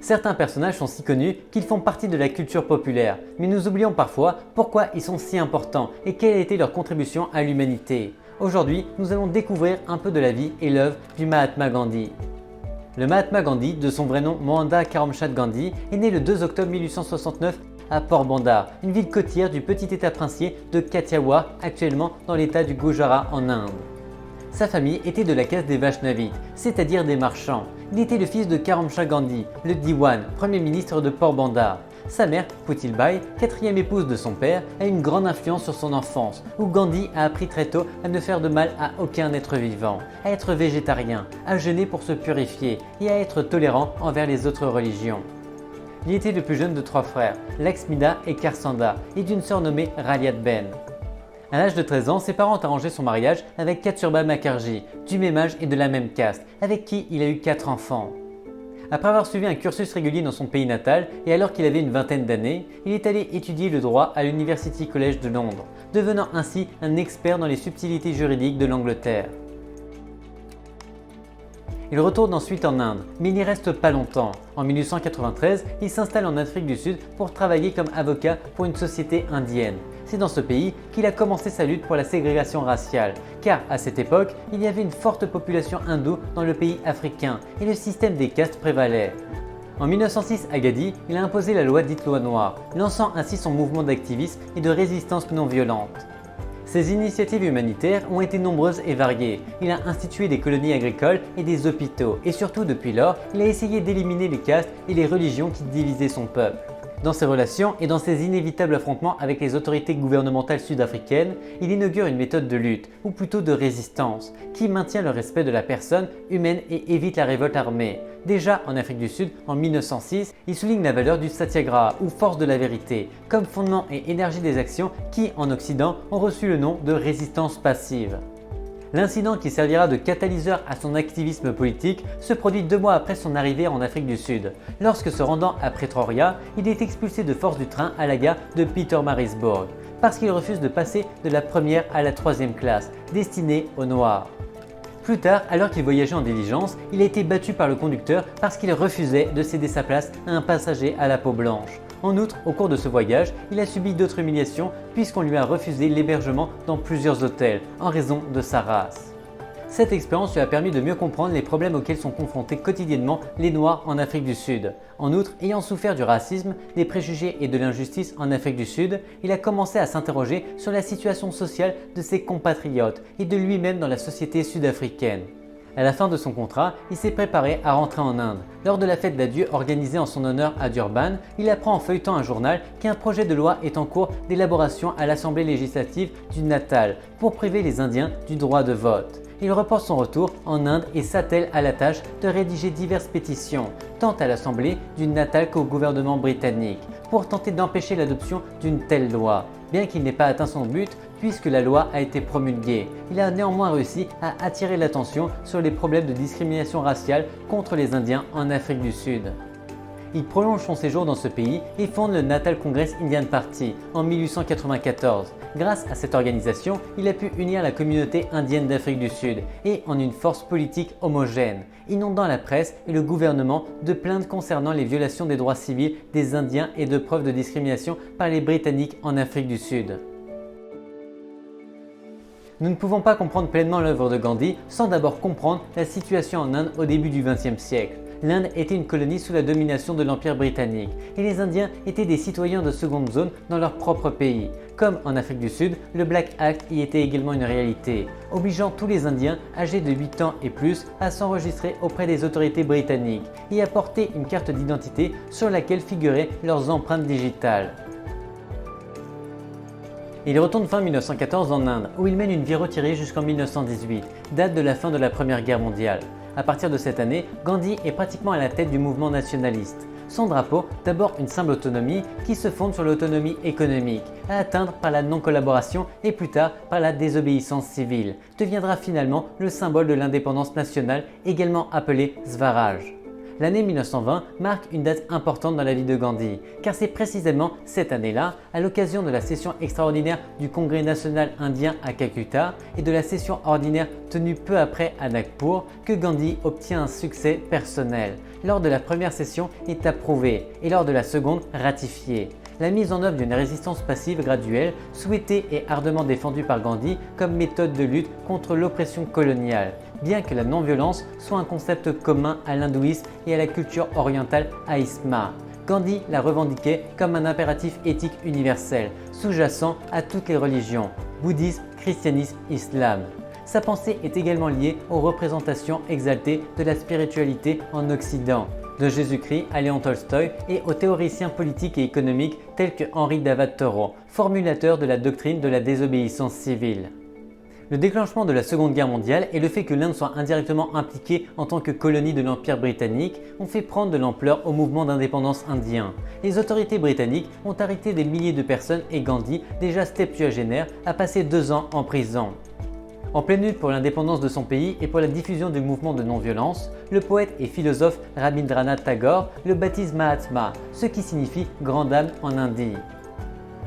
Certains personnages sont si connus qu'ils font partie de la culture populaire, mais nous oublions parfois pourquoi ils sont si importants et quelle a été leur contribution à l'humanité. Aujourd'hui, nous allons découvrir un peu de la vie et l'œuvre du Mahatma Gandhi. Le Mahatma Gandhi, de son vrai nom Mohandas Karamchand Gandhi, est né le 2 octobre 1869 à Porbandar, une ville côtière du petit état princier de Kathiawar, actuellement dans l'état du Gujarat en Inde. Sa famille était de la caste des Vaishnavites, c'est-à-dire des marchands. Il était le fils de Karamchand Gandhi, le Diwan, premier ministre de Porbandar. Sa mère, Putilbai, quatrième épouse de son père, a une grande influence sur son enfance, où Gandhi a appris très tôt à ne faire de mal à aucun être vivant, à être végétarien, à jeûner pour se purifier et à être tolérant envers les autres religions. Il était le plus jeune de 3 frères, Laxmida et Karsanda, et d'une sœur nommée Raliat Ben. À l'âge de 13 ans, ses parents ont arrangé son mariage avec Kasturba Mukherjee, du même âge et de la même caste, avec qui il a eu 4 enfants. Après avoir suivi un cursus régulier dans son pays natal et alors qu'il avait une vingtaine d'années, il est allé étudier le droit à l'University College de Londres, devenant ainsi un expert dans les subtilités juridiques de l'Angleterre. Il retourne ensuite en Inde, mais il n'y reste pas longtemps. En 1893, il s'installe en Afrique du Sud pour travailler comme avocat pour une société indienne. C'est dans ce pays qu'il a commencé sa lutte pour la ségrégation raciale, car à cette époque, il y avait une forte population hindoue dans le pays africain et le système des castes prévalait. En 1906 à Gadi, il a imposé la loi dite loi noire, lançant ainsi son mouvement d'activisme et de résistance non violente. Ses initiatives humanitaires ont été nombreuses et variées. Il a institué des colonies agricoles et des hôpitaux et surtout depuis lors, il a essayé d'éliminer les castes et les religions qui divisaient son peuple. Dans ses relations et dans ses inévitables affrontements avec les autorités gouvernementales sud-africaines, il inaugure une méthode de lutte, ou plutôt de résistance, qui maintient le respect de la personne humaine et évite la révolte armée. Déjà en Afrique du Sud, en 1906, il souligne la valeur du satyagraha, ou force de la vérité, comme fondement et énergie des actions qui, en Occident, ont reçu le nom de résistance passive. L'incident qui servira de catalyseur à son activisme politique se produit 2 mois après son arrivée en Afrique du Sud. Lorsque se rendant à Pretoria, il est expulsé de force du train à la gare de Pietermaritzburg parce qu'il refuse de passer de la première à la 3e classe, destinée aux Noirs. Plus tard, alors qu'il voyageait en diligence, il a été battu par le conducteur parce qu'il refusait de céder sa place à un passager à la peau blanche. En outre, au cours de ce voyage, il a subi d'autres humiliations puisqu'on lui a refusé l'hébergement dans plusieurs hôtels en raison de sa race. Cette expérience lui a permis de mieux comprendre les problèmes auxquels sont confrontés quotidiennement les Noirs en Afrique du Sud. En outre, ayant souffert du racisme, des préjugés et de l'injustice en Afrique du Sud, il a commencé à s'interroger sur la situation sociale de ses compatriotes et de lui-même dans la société sud-africaine. À la fin de son contrat, il s'est préparé à rentrer en Inde. Lors de la fête d'adieu organisée en son honneur à Durban, il apprend en feuilletant un journal qu'un projet de loi est en cours d'élaboration à l'Assemblée législative du Natal pour priver les Indiens du droit de vote. Il reporte son retour en Inde et s'attelle à la tâche de rédiger diverses pétitions, tant à l'Assemblée du Natal qu'au gouvernement britannique, pour tenter d'empêcher l'adoption d'une telle loi. Bien qu'il n'ait pas atteint son but, puisque la loi a été promulguée, il a néanmoins réussi à attirer l'attention sur les problèmes de discrimination raciale contre les Indiens en Afrique du Sud. Il prolonge son séjour dans ce pays et fonde le Natal Congress Indian Party en 1894. Grâce à cette organisation, il a pu unir la communauté indienne d'Afrique du Sud et en une force politique homogène, inondant la presse et le gouvernement de plaintes concernant les violations des droits civils des Indiens et de preuves de discrimination par les Britanniques en Afrique du Sud. Nous ne pouvons pas comprendre pleinement l'œuvre de Gandhi sans d'abord comprendre la situation en Inde au début du XXe siècle. L'Inde était une colonie sous la domination de l'Empire britannique et les Indiens étaient des citoyens de seconde zone dans leur propre pays. Comme en Afrique du Sud, le Black Act y était également une réalité, obligeant tous les Indiens âgés de 8 ans et plus à s'enregistrer auprès des autorités britanniques et à porter une carte d'identité sur laquelle figuraient leurs empreintes digitales. Il retourne fin 1914 en Inde, où il mène une vie retirée jusqu'en 1918, date de la fin de la Première Guerre mondiale. À partir de cette année, Gandhi est pratiquement à la tête du mouvement nationaliste. Son drapeau, d'abord une simple autonomie qui se fonde sur l'autonomie économique, à atteindre par la non-collaboration et plus tard par la désobéissance civile, deviendra finalement le symbole de l'indépendance nationale, également appelé Swaraj. L'année 1920 marque une date importante dans la vie de Gandhi, car c'est précisément cette année-là, à l'occasion de la session extraordinaire du Congrès national indien à Calcutta et de la session ordinaire tenue peu après à Nagpur, que Gandhi obtient un succès personnel. Lors de la première session, il est approuvé et lors de la seconde, ratifié. La mise en œuvre d'une résistance passive graduelle, souhaitée et ardemment défendue par Gandhi comme méthode de lutte contre l'oppression coloniale, bien que la non-violence soit un concept commun à l'hindouisme et à la culture orientale Aïsma. Gandhi la revendiquait comme un impératif éthique universel, sous-jacent à toutes les religions, bouddhisme, christianisme, islam. Sa pensée est également liée aux représentations exaltées de la spiritualité en Occident, de Jésus-Christ à Léon Tolstoï et aux théoriciens politiques et économiques tels que Henri David Thoreau, formulateur de la doctrine de la désobéissance civile. Le déclenchement de la Seconde Guerre mondiale et le fait que l'Inde soit indirectement impliquée en tant que colonie de l'Empire britannique ont fait prendre de l'ampleur au mouvement d'indépendance indien. Les autorités britanniques ont arrêté des milliers de personnes et Gandhi, déjà septuagénaire, a passé 2 ans en prison. En pleine lutte pour l'indépendance de son pays et pour la diffusion du mouvement de non-violence, le poète et philosophe Rabindranath Tagore le baptise Mahatma, ce qui signifie grande âme en hindi.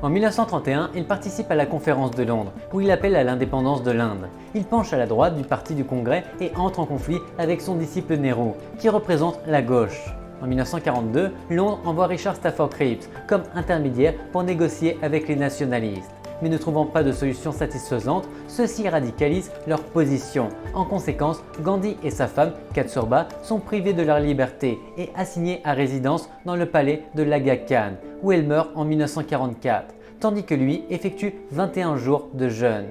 En 1931, il participe à la conférence de Londres, où il appelle à l'indépendance de l'Inde. Il penche à la droite du parti du Congrès et entre en conflit avec son disciple Nehru, qui représente la gauche. En 1942, Londres envoie Richard Stafford Cripps comme intermédiaire pour négocier avec les nationalistes. Mais ne trouvant pas de solution satisfaisante, ceux-ci radicalisent leur position. En conséquence, Gandhi et sa femme, Kasturba, sont privés de leur liberté et assignés à résidence dans le palais de l'Aga Khan, où elle meurt en 1944, tandis que lui effectue 21 jours de jeûne.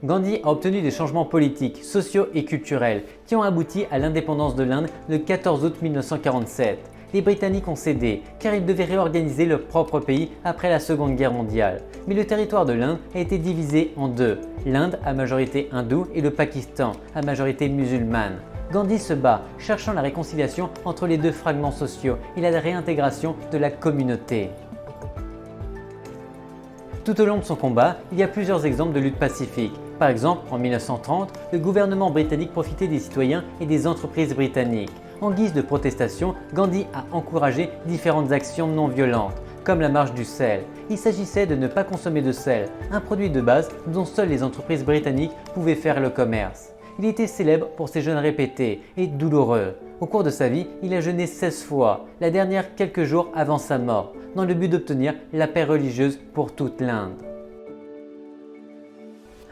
Gandhi a obtenu des changements politiques, sociaux et culturels qui ont abouti à l'indépendance de l'Inde le 14 août 1947. Les Britanniques ont cédé car ils devaient réorganiser leur propre pays après la Seconde Guerre mondiale. Mais le territoire de l'Inde a été divisé en deux, l'Inde à majorité hindoue et le Pakistan à majorité musulmane. Gandhi se bat, cherchant la réconciliation entre les deux fragments sociaux et la réintégration de la communauté. Tout au long de son combat, il y a plusieurs exemples de lutte pacifique. Par exemple, en 1930, le gouvernement britannique profitait des citoyens et des entreprises britanniques. En guise de protestation, Gandhi a encouragé différentes actions non violentes, comme la marche du sel. Il s'agissait de ne pas consommer de sel, un produit de base dont seules les entreprises britanniques pouvaient faire le commerce. Il était célèbre pour ses jeûnes répétés et douloureux. Au cours de sa vie, il a jeûné 16 fois, la dernière quelques jours avant sa mort, dans le but d'obtenir la paix religieuse pour toute l'Inde.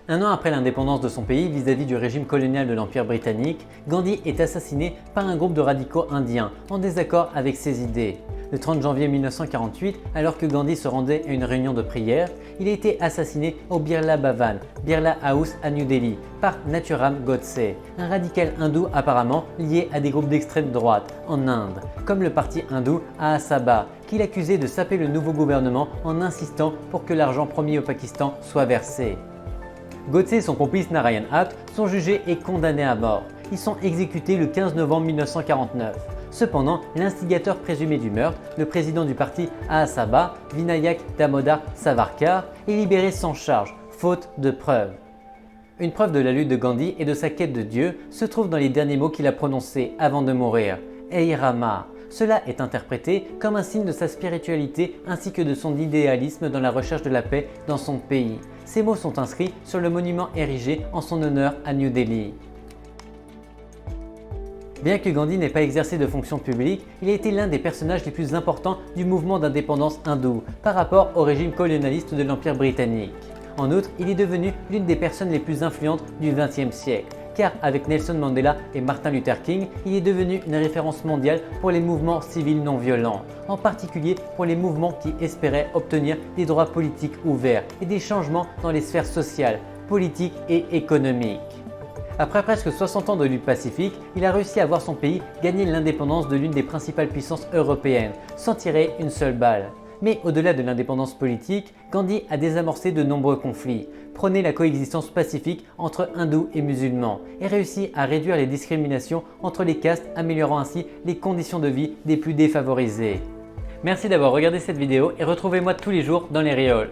Un an après l'indépendance de son pays vis-à-vis du régime colonial de l'Empire britannique, Gandhi est assassiné par un groupe de radicaux indiens en désaccord avec ses idées. Le 30 janvier 1948, alors que Gandhi se rendait à une réunion de prière, il a été assassiné au Birla Bhavan, Birla House à New Delhi, par Nathuram Godse, un radical hindou apparemment lié à des groupes d'extrême droite en Inde, comme le parti hindou Ahasabha, qu'il accusait de saper le nouveau gouvernement en insistant pour que l'argent promis au Pakistan soit versé. Godse et son complice Narayan Apt sont jugés et condamnés à mort. Ils sont exécutés le 15 novembre 1949. Cependant, l'instigateur présumé du meurtre, le président du parti Ahasabha, Vinayak Damodar Savarkar, est libéré sans charge, faute de preuves. Une preuve de la lutte de Gandhi et de sa quête de Dieu se trouve dans les derniers mots qu'il a prononcés avant de mourir, « Hey Rama ». Cela est interprété comme un signe de sa spiritualité ainsi que de son idéalisme dans la recherche de la paix dans son pays. Ces mots sont inscrits sur le monument érigé en son honneur à New Delhi. Bien que Gandhi n'ait pas exercé de fonction publique, il a été l'un des personnages les plus importants du mouvement d'indépendance hindou par rapport au régime colonialiste de l'Empire britannique. En outre, il est devenu l'une des personnes les plus influentes du XXe siècle, car avec Nelson Mandela et Martin Luther King, il est devenu une référence mondiale pour les mouvements civils non violents, en particulier pour les mouvements qui espéraient obtenir des droits politiques ouverts et des changements dans les sphères sociales, politiques et économiques. Après presque 60 ans de lutte pacifique, il a réussi à voir son pays gagner l'indépendance de l'une des principales puissances européennes, sans tirer une seule balle. Mais au-delà de l'indépendance politique, Gandhi a désamorcé de nombreux conflits, prôné la coexistence pacifique entre hindous et musulmans et réussi à réduire les discriminations entre les castes, améliorant ainsi les conditions de vie des plus défavorisés. Merci d'avoir regardé cette vidéo et retrouvez-moi tous les jours dans les Reels.